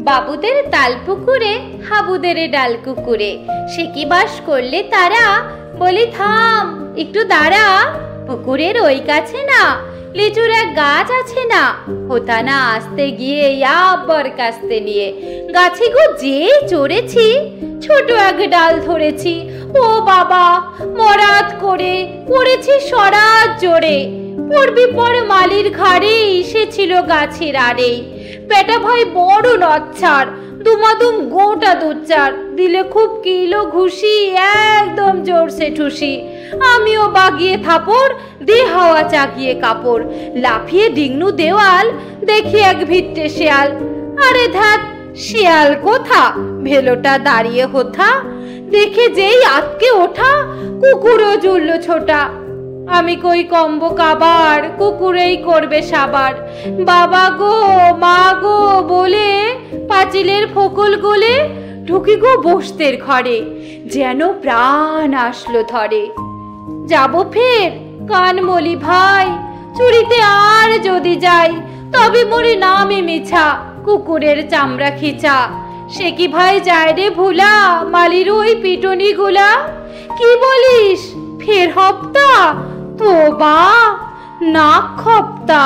বাবুদের তাল পুকুরে হাবুদের ডাল কুকুরে, সে কি বাস করলে তারা। বলি থাম একটু দাঁড়া, পুকুরের ওই কাছে না লিচুর এক গাছ আছে না, হোতা না আসতে গিয়ে আবার কাস্তে নিয়ে গাছে গো যে চড়েছি, ছোট এক ডাল ধরেছি, ও বাবা মরাত করে পড়েছি সরাত জোরে, পড়বি পর মালির ঘাড়ে এসেছিল গাছের আড়ে, বেটা ভাই বড় নচ্ছার, দুমাদুম গোটা দুচ্চার, দিলে খুব কিলো ঘুষি, একদম জোরসে ঠুসি, আমিও বাগিয়ে থাপড়, দে হাওয়া চাকিয়ে কাপড়, লাফিয়ে ডিংনু দেওয়াল, দেখি এক ভিটে শেয়াল, আরে ধ্যাত শেয়াল কোথা, ভেলোটা দাঁড়িয়ে হোথা, দেখে যেই আতকে ওঠা, কুকুরও জুড়ল ছোটা, আমি কই কম্ব কাবার, কুকুরেই করবে সাবার, বাবা গো মা গো বলে পাঁচিলের ফোকল গলে ঢুকি গো বসতের ঘরে, যেন প্রাণ আসলো ধরে। যাবো ফের কানমলি ভাই, চুরিতে আর যদি যাই, তবে মরি নামে মিছা, কুকুরের চামড়া খিচা, সে কি ভাই যায় রে ভুলা, মালির ওই পিটনি গুলা, কি বলিস ফের হপ্তা, তোবা নাক খপ্তা।